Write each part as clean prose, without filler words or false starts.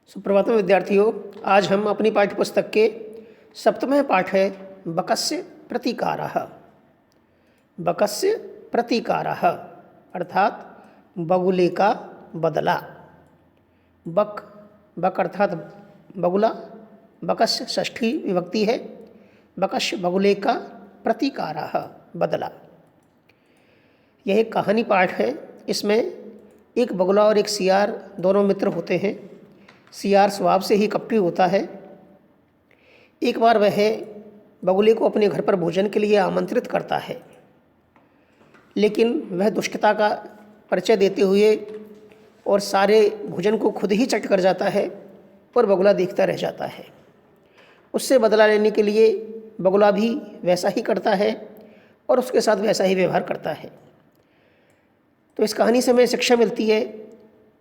सुप्रभातम विद्यार्थियों, आज हम अपनी पाठ्यपुस्तक के सप्तमः पाठ है बकस्य प्रतीकारः। बकस्य प्रतीकारः अर्थात बगुले का बदला। बक बक अर्थात बगुला, बकस्य षष्ठी विभक्ति है। बकस्य बगुले का प्रतीकारः बदला। यह एक कहानी पाठ है। इसमें एक बगुला और एक सियार दोनों मित्र होते हैं। सियार स्वभाव से ही कपटी होता है। एक बार वह बगुले को अपने घर पर भोजन के लिए आमंत्रित करता है, लेकिन वह दुष्टता का परिचय देते हुए और सारे भोजन को खुद ही चट कर जाता है और बगुला देखता रह जाता है। उससे बदला लेने के लिए बगुला भी वैसा ही करता है और उसके साथ वैसा ही व्यवहार करता है। तो इस कहानी से हमें शिक्षा मिलती है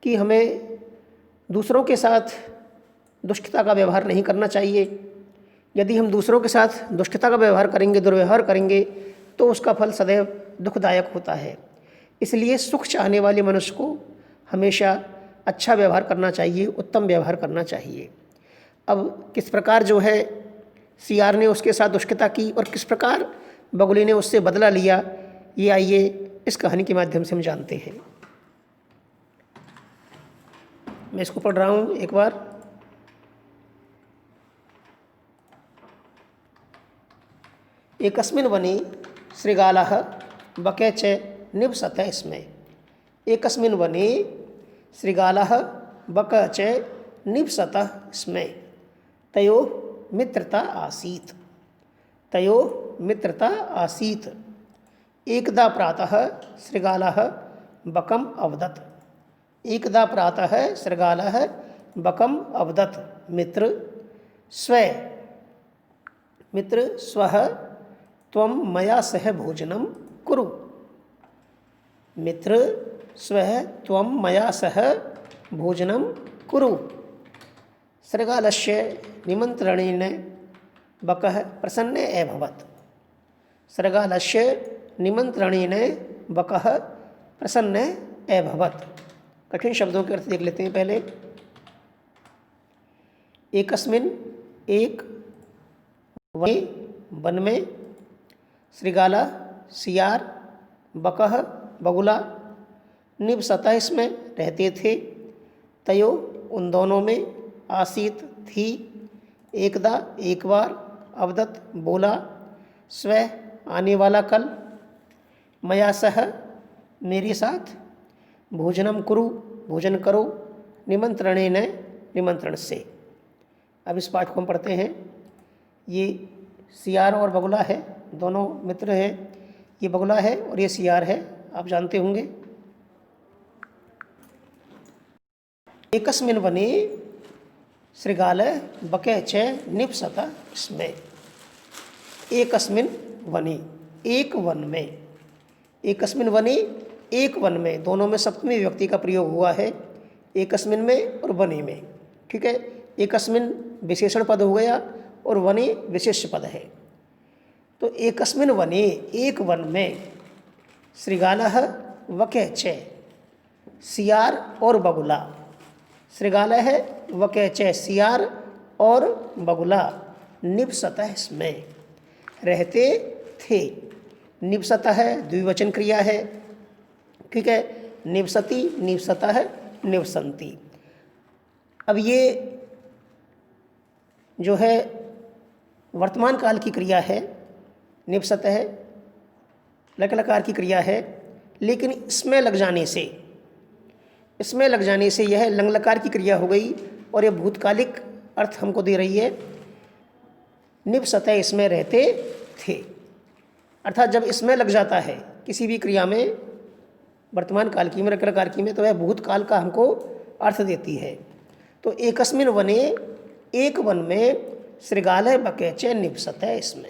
कि हमें दूसरों के साथ दुष्टता का व्यवहार नहीं करना चाहिए। यदि हम दूसरों के साथ दुष्टता का व्यवहार करेंगे, दुर्व्यवहार करेंगे, तो उसका फल सदैव दुखदायक होता है। इसलिए सुख चाहने वाले मनुष्य को हमेशा अच्छा व्यवहार करना चाहिए, उत्तम व्यवहार करना चाहिए। अब किस प्रकार जो है सियार ने उसके साथ दुष्टता की और किस प्रकार बगुले ने उससे बदला लिया, ये आइए इस कहानी के माध्यम से हम जानते हैं। मैं इसको पढ़ रहा हूँ एक बार। एकस्मिन् वने शृगालः बके च निवसतः स्म। एकस्मिन् वने शृगालः बकः च निवसतः स्म। तयोः मित्रता आसीत्। तयोः मित्रता आसीत्। एकदा प्रातः शृगालः बकम् अवदत्। एकदा प्रातः शृगालः बकम् अवदत्। मित्र स्वः त्वं मया सह भोजनं कुरु। मित्र स्वः त्वं मया सह भोजनं कुरु। शृगालस्य निमन्त्रणेन बकः प्रसन्नः अभवत्। शृगालस्य निमन्त्रणेन बकः प्रसन्नः अभवत्। कठिन शब्दों के अर्थ देख लेते हैं पहले। एकस्मिन् एक वने वन में, शृगाला सियार, बकः बगुला, निवसतः इसमें रहते थे। तयो उन दोनों में, आसीत थी, एकदा एक बार, अवदत बोला, स्व आने वाला कल, मया सह मेरे साथ, भोजनम कुरु भोजन करो, निमंत्रणेन निमंत्रण से। अब इस पाठ को हम पढ़ते हैं। ये सियार और बगुला है, दोनों मित्र हैं। ये बगुला है और ये सियार है, आप जानते होंगे। एकस्मिन् वने शृगालः बकः च निवसतः स्म। एकस्मिन् वने, एक वन में। एकस्मिन् वने, एक वन में, दोनों में सप्तमी विभक्ति का प्रयोग हुआ है। एकस्मिन् में और वने में, ठीक है। एकस्मिन् विशेषण पद हो गया और वने विशेष्य पद है। तो एकस्मिन् वने, एक वन में, शृगालः बकः च, सियार और बगुला। शृगालः बकः च, सियार और बगुला, निवसतः स्म, रहते थे। निवसतः द्विवचन क्रिया है, ठीक है। निवसति, निवसतः, निवसन्ति। अब ये जो है वर्तमान काल की क्रिया है। निवसतः लक लकार की क्रिया है, लेकिन इसमें लग जाने से यह लंग लकार की क्रिया हो गई और यह भूतकालिक अर्थ हमको दे रही है। निवसतः इसमें रहते थे, अर्थात जब इसमें लग जाता है किसी भी क्रिया में, वर्तमान काल की में, लक लकार की में, तो वह भूतकाल का हमको अर्थ देती है। तो एकस्मिन् वने, एक वन में, शृगालः बकः च निवसतः स्म,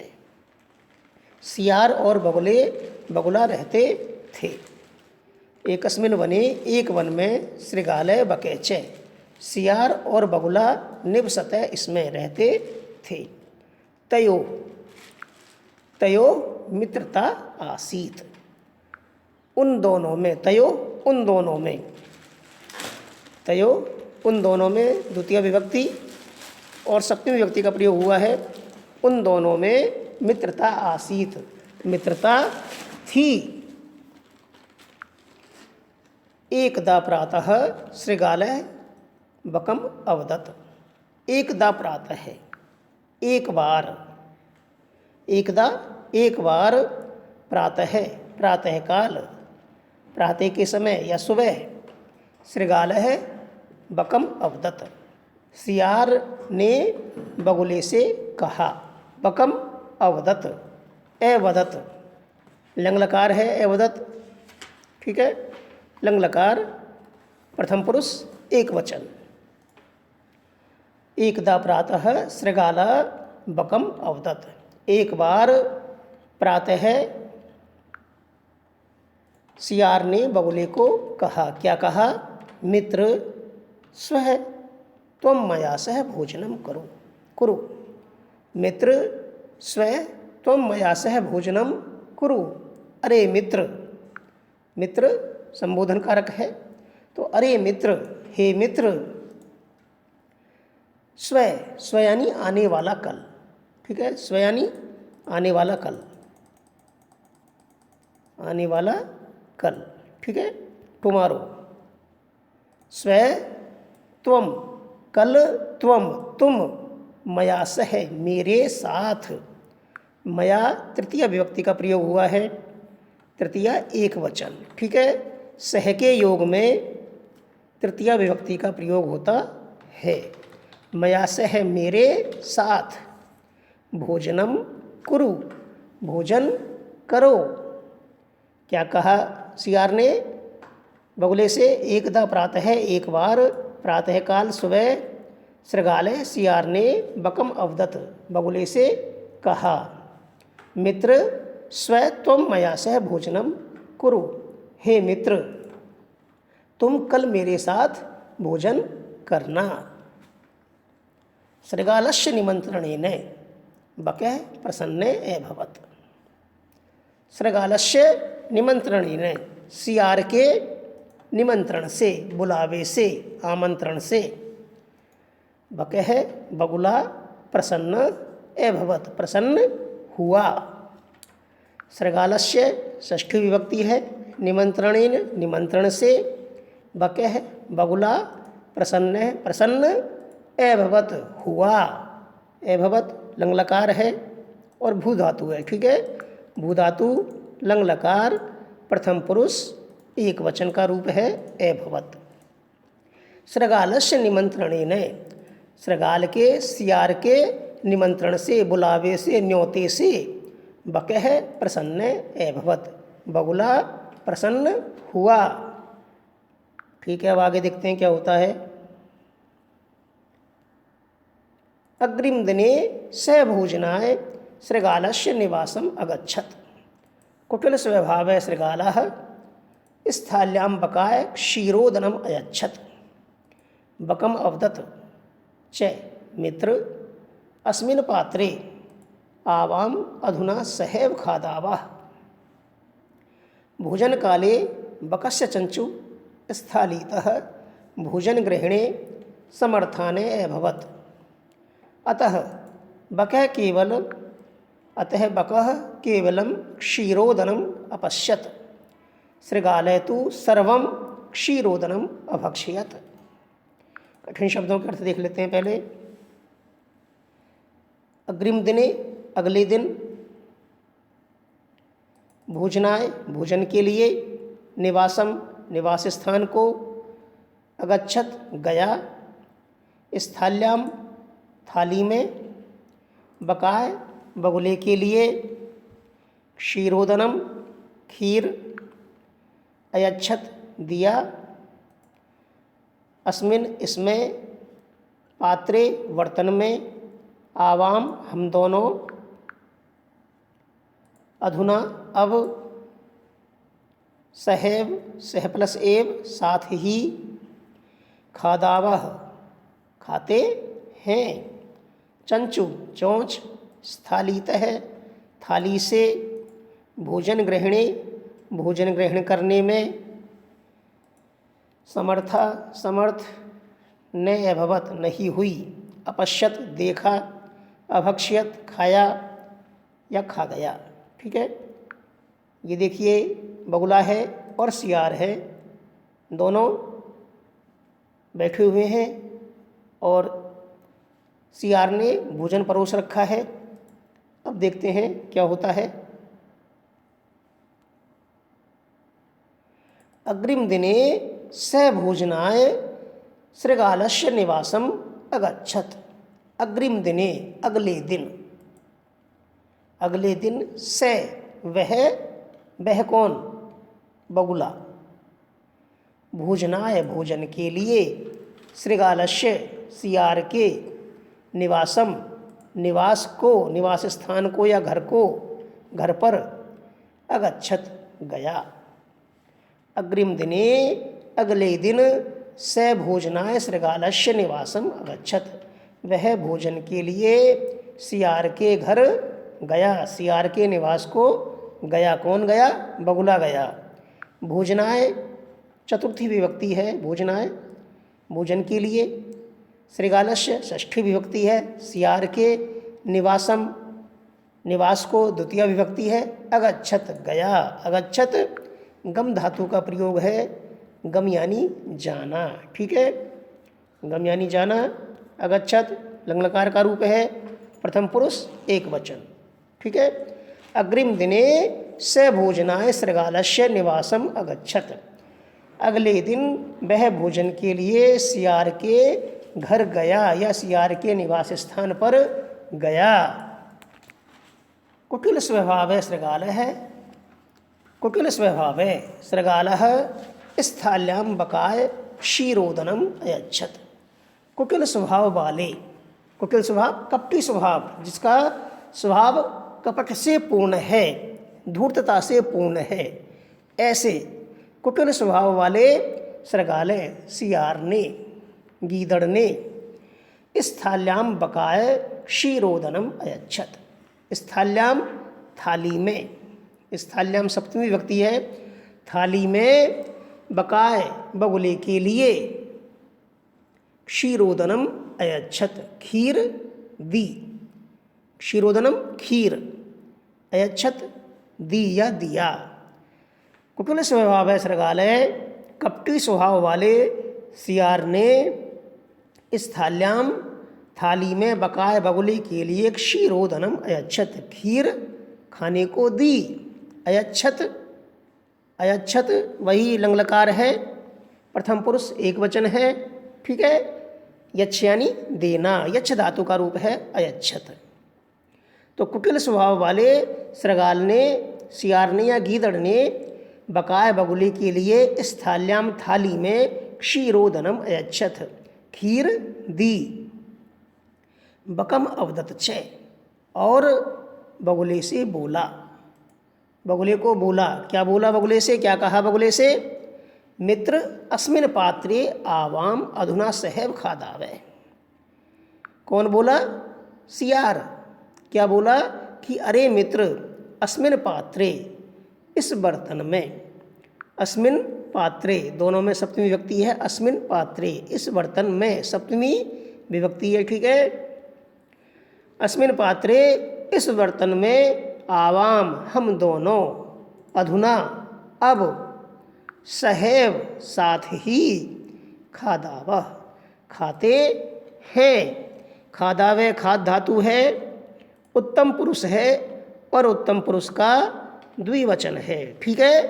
सियार और बगुला रहते थे। एकस्मिन् वने, एक वन में, शृगालः बकः च, सियार और बगुला, निवसतः इसमें रहते थे। तयो मित्रता आसीत। उन दोनों में, तयो उन दोनों में, तयो उन दोनों में द्वितीय विभक्ति और सप्तमी विभक्ति का प्रयोग हुआ है। उन दोनों में मित्रता आसीत, मित्रता थी। एकदा प्रातः शृगालः बकम अवदत्। एकदा प्रातः है, एक बार, एकदा एक बार, प्रातः प्रातःकाल, प्रातः के समय या सुबह, शृगालः बकम अवदत्, सियार ने बगुले से कहा। बकम अवदत्, एवदत्, लंगलकार है एवदत्, ठीक है। लंगलकार प्रथम पुरुष एक वचन। एकदा प्रातः शृगालः बकम अवदत्, एक बार प्रातः सियार ने बगुले को कहा। क्या कहा? मित्र स्वः त्वं मया सह भोजनम करो कुरु। मित्र स्वः त्वं मया सह भोजनम कुरु। अरे मित्र, मित्र संबोधन कारक है, तो अरे मित्र, हे मित्र, स्व, स्व यानी आने वाला कल, ठीक है। स्व यानी आने वाला कल, आने वाला कल, ठीक है, टुमारो। स्व त्वम, कल त्वम, तुम, मया सह मेरे साथ। मया तृतीय विभक्ति का प्रयोग हुआ है, तृतीय एक वचन, ठीक है। सह के योग में तृतीय विभक्ति का प्रयोग होता है। मया सह मेरे साथ, भोजनम कुरु, भोजन करो। क्या कहा सियार ने बगुले से? एकदा प्रातः, एक बार, प्रातःकाल सुबह, शृगालः सियार ने बकम अवदत्, बगुले से कहा। मित्र स्व त्वं मया सह भोजनम कुरु, हे मित्र तुम कल मेरे साथ भोजन करना। शृगालस्य निमंत्रणेन बकः प्रसन्ने अभवत्। शृगालस्य निमंत्रणेन, सियार के निमंत्रण से, बुलावे से, आमंत्रण से, बकः बगुला प्रसन्न अभवत्, प्रसन्न हुआ। शृगालस्य षष्ठी विभक्ति है, निमंत्रणेन निमंत्रण से, बकः बगुला, प्रसन्न प्रसन्न, अभवत् हुआ। अभवत् लंगलकार है और भू धातु है, ठीक है। भू धातु लंगलकार प्रथम पुरुष एक वचन का रूप है, अभवत्। शृगालस्य निमंत्रणेन, शृगाल के, सियार के निमंत्रण से, बुलावे से, न्योते से, बकः प्रसन्न अभवत्, बगुला प्रसन्न हुआ। ठीक है, अब आगे देखते हैं क्या होता है। अग्रिम दिने स भोजनाय शृगालस्य निवासम अगच्छत्। कुटिल स्वभाव शृगालः स्थाल्यां बकाय क्षीरोदनम अयच्छत्। बकम अवदत् च मित्र अस्मिन् पात्रे आवाम अधुना सहैव खादावः। भोजन काले बकस्य चंचु स्थालीतः भोजनग्रहणे समर्थाने अभवत्। अतः बकः केवलं क्षीरोदनम् अपश्यत्। शृगालः तु सर्वं क्षीरोदनम् अभक्षयत्। कठिन शब्दों के अर्थ देख लेते हैं पहले। अग्रिम दिने अगले दिन, भोजनाय भोजन के लिए, निवासम निवास स्थान को, अगच्छत गया, स्थाल्याम थाली में, बकाय बगुले के लिए, क्षीरोदनम खीर, अयच्छत दिया, अस्मिन इसमें, पात्रे बर्तन में, आवाम हम दोनों, अधुना अब, सहैव सह प्लस एव साथ ही, खादावह खाते हैं, चंचु चोंच, स्थालीतः थाली से, भोजन ग्रहणे भोजन ग्रहण करने में, समर्थ न अभवत नहीं हुई, अपश्यत देखा, अभक्ष्यत खाया या खा गया। ठीक है, ये देखिए बगुला है और सियार है, दोनों बैठे हुए हैं और सियार ने भोजन परोस रखा है। अब देखते हैं क्या होता है। अग्रिम दिने स भोजनाय शृगालस्य निवासम अगच्छत। अग्रिम दिने अगले दिन, अगले दिन से वह कौन, बगुला, भोजनाय भोजन के लिए, शृगालस्य सियार के, निवासम निवास को, निवास स्थान को या घर को, घर पर, अगच्छत गया। अग्रिम दिने अगले दिन स भोजनाय शृगालस्य निवासम अगच्छत, वह भोजन के लिए सियार के घर गया, सियार के निवास को गया। कौन गया, बगुला गया। भोजनाय चतुर्थी विभक्ति है, भोजनाय भोजन के लिए, शृगालस्य षष्ठी विभक्ति है, सियार के, निवासम निवास को द्वितीय विभक्ति है, अगच्छत गया। अगच्छत गम धातु का प्रयोग है, गम यानी जाना। ठीक है, गम यानी जाना। अगच्छत लंगलकार का रूप है, प्रथम पुरुष एक वचन। ठीक है, अग्रिम दिने स भोजनाय शृगालस्य निवासम अगच्छत, अगले दिन वह भोजन के लिए सियार के घर गया या सियार के निवास स्थान पर गया। कुटिल स्वभाव शृगालः, कुटिल स्वभाव शृगालः स्थाल्यां बकाय क्षीरोदनम अयच्छत। कुटिल स्वभाव वाले, कुटिल स्वभाव कपटी स्वभाव, जिसका स्वभाव कपट से पूर्ण है, धूर्तता से पूर्ण है, ऐसे कुटिल स्वभाव वाले शृगालय सियार ने, गीदड़ ने, स्थाल्याम बकाय क्षीरोदनम अयच्छत। स्थाल्याम थाली में, स्थाल्याम सप्तमी विभक्ति है, थाली में, बकाय बगुले के लिए, क्षीरोदनम अयच्छत खीर दी, क्षीरोदनम खीर, अयच्छत दी या दिया। कुटिल स्वभाव शृगालय कपटी स्वभाव वाले सियार ने स्थाल्याम थाली में बकाय बगुले के लिए क्षीरोदनम अयच्छत खीर खाने को दी। अयच्छत, अयच्छत वही लंगलकार है, प्रथम पुरुष एक वचन है। ठीक है, यच्छ यानी देना, यच्छ धातु का रूप है अयच्छत। तो कुटिल स्वभाव वाले शृगाल ने, सियार ने या गीदड़ ने बकाय बगुले के लिए स्थाल्याम थाली में क्षीरोदनम अयच्छत खीर दी। बकम अवदत च, और बगुले से बोला, बगुले को बोला। क्या बोला बगुले से, क्या कहा बगुले से? मित्र अस्मिन पात्रे आवाम अधुना सहैव खादावै। कौन बोला? सियार। क्या बोला कि अरे मित्र, अस्मिन पात्रे, इस बर्तन में, अस्मिन पात्रे दोनों में सप्तमी विभक्ति है, अस्मिन पात्रे इस बर्तन में सप्तमी विभक्ति है। ठीक है, अस्मिन पात्रे इस बर्तन में, आवाम हम दोनों, अधुना अब, सहैव साथ ही, खादावह खाते हैं। खादावे खाद धातु है, उत्तम पुरुष है और उत्तम पुरुष का द्विवचन है। ठीक है,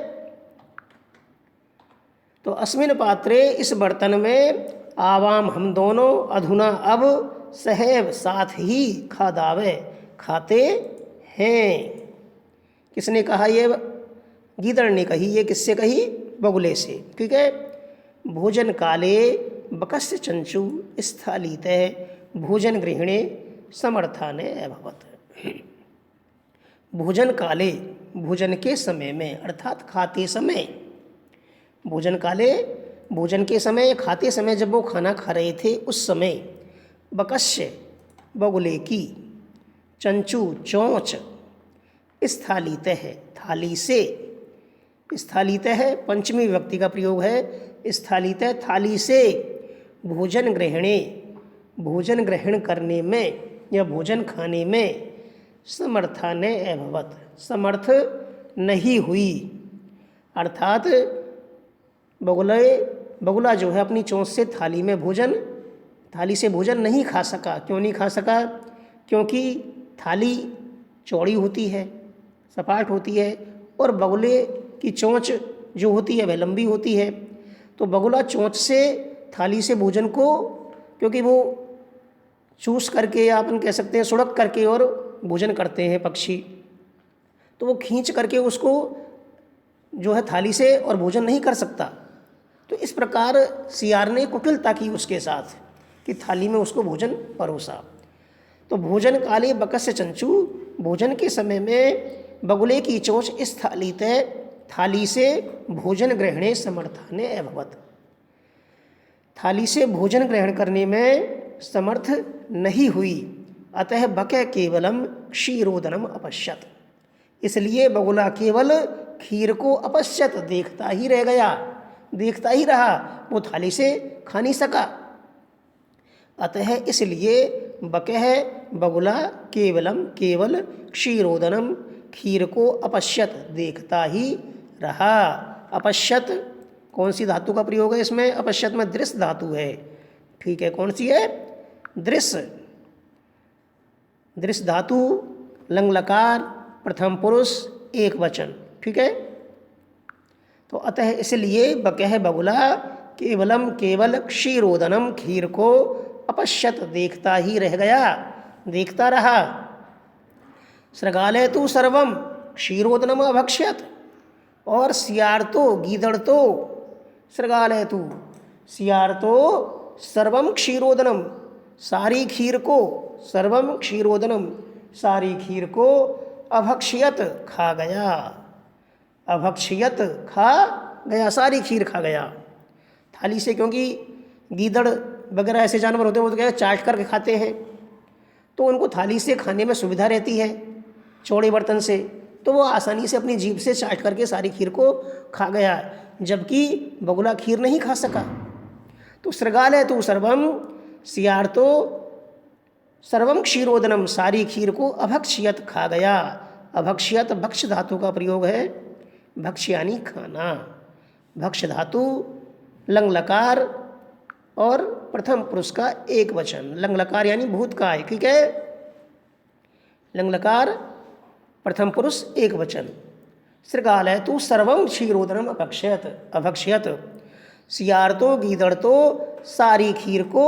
तो अस्मिन पात्रे इस बर्तन में, आवाम हम दोनों, अधुना अब, सहैव साथ ही, खादावे खाते हैं। किसने कहा? ये गीदड़ ने कही। ये किससे कही? बगुले से। ठीक है, भोजन काले बकस्य चंचु स्थालिते भोजन गृहिणे समर्थाने अभवत। भोजन काले, भोजन के समय में, अर्थात खाते समय, भोजन काले भोजन के समय, खाते समय, जब वो खाना खा रहे थे उस समय, बकस्य बगुले की, चंचू चोंच, स्थालिते है थाली से, स्थालिते है पंचमी विभक्ति का प्रयोग है, स्थालिते थाली से, भोजन ग्रहणे, भोजन ग्रहण करने में या भोजन खाने में समर्था ने अभवत, समर्थ नहीं हुई। अर्थात बगुला जो है अपनी चोंच से थाली से भोजन नहीं खा सका। क्यों नहीं खा सका? क्योंकि थाली चौड़ी होती है, सपाट होती है, और बगुले की चोंच जो होती है वह लंबी होती है। तो बगुला चोंच से थाली से भोजन को, क्योंकि वो चूस करके या अपन कह सकते हैं सुड़क करके और भोजन करते हैं पक्षी, तो वो खींच करके उसको जो है थाली से और भोजन नहीं कर सकता। तो इस प्रकार सियार ने कुटिलता की उसके साथ कि थाली में उसको भोजन परोसा। तो भोजन काले बकस्य चंचू, भोजन के समय में बगुले की चोंच इस थाली से भोजन ग्रहणे समर्थाने अभवत, थाली से भोजन ग्रहण करने में समर्थ नहीं हुई। अतः बके केवलम क्षीरोदनम अपश्यत, इसलिए बगुला केवल खीर को अपश्यत, देखता ही रह गया, देखता ही रहा, वो थाली से खा नहीं सका। अतः इसलिए बकह बगुला केवलम केवल क्षीरोदनम, खीर को अपश्यत, देखता ही रहा। अपश्यत कौन सी धातु का प्रयोग है इसमें? अपश्यत में दृश्य धातु है। ठीक है, कौन सी है? दृश्य। दृश्य धातु, लंग लकार, प्रथम पुरुष, एक वचन। ठीक है, तो अतः इसलिए बकह बगुला केवलम केवल क्षीरोदनम, खीर को अपश्यत, देखता ही रह गया, देखता रहा। सृगाले तु सर्वम क्षीरोदनम अभक्ष्यत, और सियार तो, गीदड़ तो, सृगाले तु, सियार तो सर्वम क्षीरोदनम, सारी खीर को, सर्वम क्षीरोदनम, सारी खीर को अभक्ष्यत, खा गया, अभक्ष्यत, खा गया, सारी खीर खा गया थाली से। क्योंकि गीदड़ वगैरह ऐसे जानवर होते हैं वो तो क्या चाट करके खाते हैं, तो उनको थाली से खाने में सुविधा रहती है चौड़े बर्तन से, तो वो आसानी से अपनी जीभ से चाट करके सारी खीर को खा गया, जबकि बगुला खीर नहीं खा सका। तो सृगाले तु सर्वम, सियार तो सर्वम क्षीरोदनम, सारी खीर को अभक्ष्यत, खा गया। अभक्ष्यत भक्ष्य धातु का प्रयोग है, भक्ष्य यानी खाना, भक्ष्य धातु लंग लकार और प्रथम पुरुष का एक वचन, लंग लकार यानी भूतकाल। ठीक है, लंग लकार प्रथम पुरुष एक वचन। सृगाले तु सर्वम क्षीरोदनम अभक्ष्यत, अभक्ष्यत, सियार तो, गीदड़ तो सारी खीर को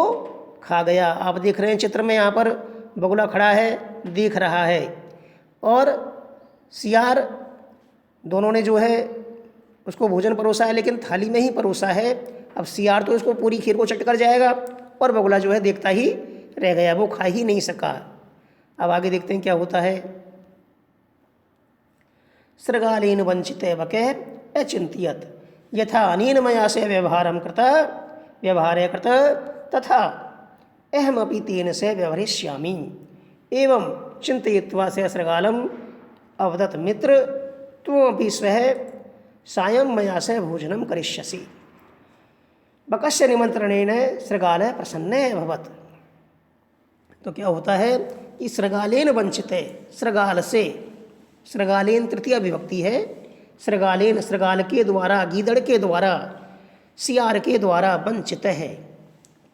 खा गया। आप देख रहे हैं चित्र में, यहाँ पर बगुला खड़ा है, देख रहा है, और सियार दोनों ने जो है उसको भोजन परोसा है, लेकिन थाली में ही परोसा है। अब सियार तो इसको पूरी खीर को चट कर जाएगा, और बगुला जो है देखता ही रह गया, वो खा ही नहीं सका। अब आगे देखते हैं क्या होता है। सृगालेन वंचिते बके अचिंत्यत, यथा अनेन मया से व्यवहारम कृत तथा अहमपि तेन से व्यवहरिष्यामि, एवं चिंतयित्वा से सृगालम अवदत् मित्र, त्वमपि स्वः सायं मया से भोजनं करिष्यसि। बकस्य निमंत्रणेन सृगालः प्रसन्नः अभवत्। तो क्या होता है कि सृगालेन वंचिते, सृगाल से, सृगालेन तृतीय विभक्ति है, सृगालेन सृगाल के द्वारा, गीदड़ के द्वारा, सियार के द्वारा, वंचित है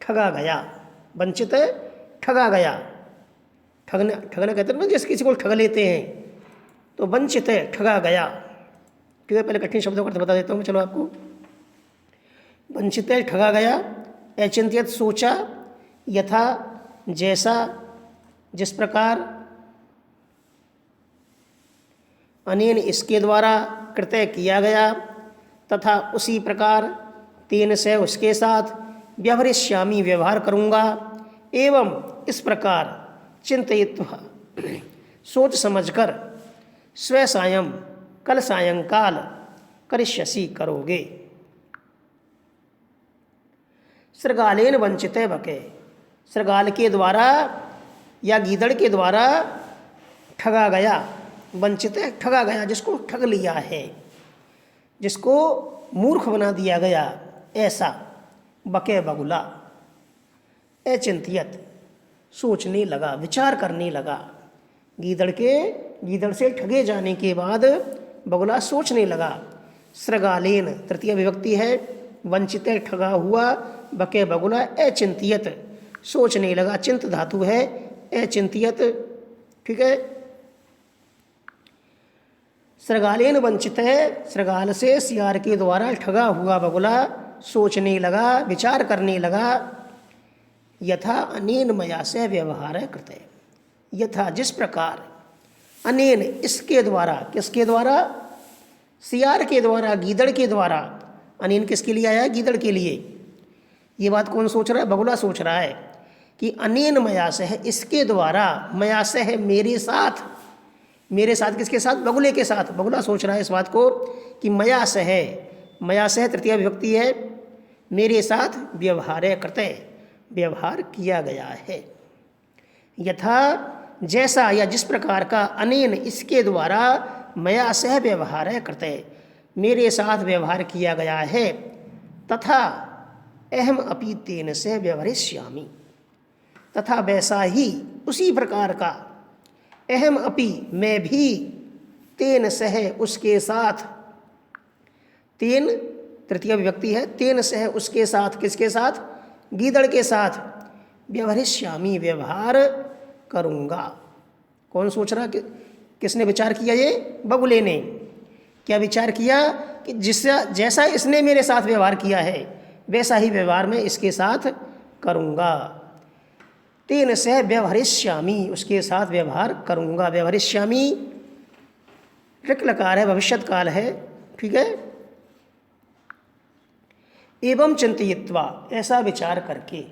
ठगा गया, वंचित ठगा गया। ठगना कहते हैं ना, जिस किसी को ठग लेते हैं, तो वंचित ठगा गया। ठीक है, पहले कठिन शब्दों का बता देता हूँ चलो आपको। वंचित ठगा गया, अचिंत्यत सोचा, यथा जैसा, जिस प्रकार, अनेन इसके द्वारा, कृत्य किया गया, तथा उसी प्रकार, तेन से उसके साथ, व्यवहरिष्यामि व्यवहार करूँगा, एवं इस प्रकार, चिंतयित्वा सोच समझकर, स्व सायं कल सायंकाल, करिष्यसि करोगे। सृगालेन वंचिते बके, सृगाल के द्वारा या गीदड़ के द्वारा ठगा गया, वंचित ठगा गया, जिसको ठग लिया है, जिसको मूर्ख बना दिया गया, ऐसा बके बगुला, अचिंत्यत सोचने लगा, विचार करने लगा। गीदड़ से ठगे जाने के बाद बगुला सोचने लगा। सृगालेन तृतीय विभक्ति है, वंचित ठगा हुआ, बके बगुला अचिंत्यत सोचने लगा, चिंत धातु है, अचिंत्यत, ठीक है। सृगालेन वंचित है, सृगाल से सियार के द्वारा ठगा हुआ बगुला सोचने लगा, विचार करने लगा। यथा अनेन मया से व्यवहार कृते, यथा जिस प्रकार, अनेन इसके द्वारा, किसके द्वारा, सियार के द्वारा, गीदड़ के द्वारा। अनेन किसके लिए आया, गीदड़ के लिए। ये बात कौन सोच रहा है, बगुला सोच रहा है कि अनेन मया से है, इसके द्वारा, मया से है मेरे साथ, मेरे साथ किसके साथ, बगुले के साथ। बगुला सोच रहा है इस बात को कि मया से है, मया से है तृतीय विभक्ति है, मेरे साथ व्यवहार करते, व्यवहार किया गया है। यथा जैसा या जिस प्रकार का, अनेन इसके द्वारा, मया सह व्यवहार करते मेरे साथ व्यवहार किया गया है। तथा अहम अपि तेन से व्यवहरिष्यामि, तथा वैसा ही उसी प्रकार का, अहम अपि मैं भी, तेन सह उसके साथ, तेन तृतीय विभक्ति है, तेन सह उसके साथ, किसके साथ, गीदड़ के साथ, व्यवहरिष्यामि व्यवहार करूँगा। कौन सोच रहा, किसने विचार किया, ये बगुले ने। क्या विचार किया कि जैसा इसने मेरे साथ व्यवहार किया है वैसा ही व्यवहार मैं इसके साथ करूँगा। तेन से व्यवहरिष्यामि उसके साथ व्यवहार करूँगा। व्यवहरिष्यामि ऋक लकार है, भविष्यत काल है, ठीक है। एवं चिंतयित्वा ऐसा विचार करके,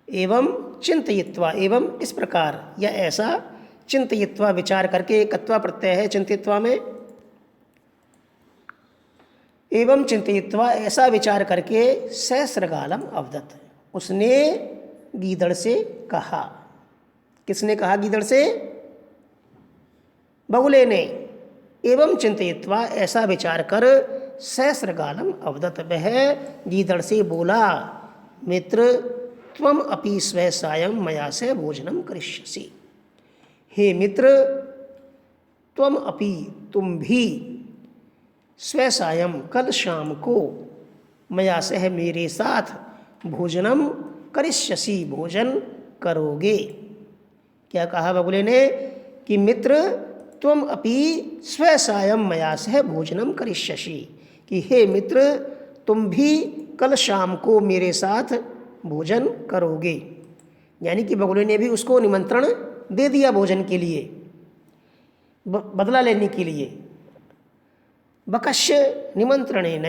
एवं चिंतयित्वा एवं इस प्रकार या ऐसा, चिंतयित्वा विचार करके, एकत्वा प्रत्यय है चिंतयित्वा में। एवं चिंतयित्वा ऐसा विचार करके, सृगालम अवदत् उसने गीदड़ से कहा। किसने कहा गीदड़ से, बगुले ने। एवं चिंतयित्वा ऐसा विचार कर, सृगालम अवदत् वह गीदड़ से बोला, मित्र त्वम अपि स्व सायं मया से भोजनम करिष्यसि। हे मित्र, त्वम अपि तुम भी, स्व सायं कल शाम को, मया से मेरे साथ, भोजनम करिष्यसि भोजन करोगे। क्या कहा बगुले ने कि मित्र त्वम अपि स्व सायं मया से भोजनम करिष्यसि, कि हे मित्र तुम भी कल शाम को मेरे साथ भोजन करोगे। यानी कि बगुले ने भी उसको निमंत्रण दे दिया भोजन के लिए, बदला लेने के लिए। बकस्य निमंत्रणेन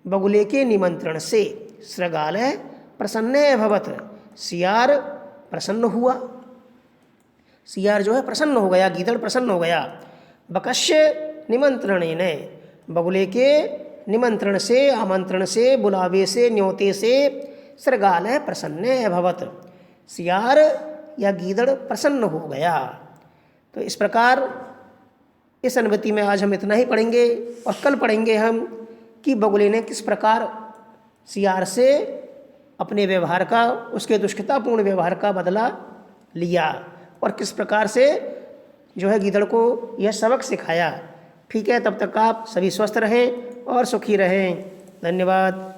बगुले के निमंत्रण से, सृगाल प्रसन्न अभवत् सियार प्रसन्न हुआ। सियार जो है प्रसन्न हो गया, गीदड़ प्रसन्न हो गया। बकस्य निमंत्रणेन बगुले के निमंत्रण से, आमंत्रण से, बुलावे से, न्योते से सृगाल प्रसन्न अभवत् सियार या गीदड़ प्रसन्न हो गया। तो इस प्रकार इस अनुवृत्ति में आज हम इतना ही पढ़ेंगे और कल पढ़ेंगे हम कि बगुले ने किस प्रकार सियार से अपने व्यवहार का, उसके दुष्टतापूर्ण व्यवहार का बदला लिया और किस प्रकार से जो है गीदड़ को यह सबक सिखाया। ठीक है, तब तक आप सभी स्वस्थ रहें और सुखी रहें। धन्यवाद।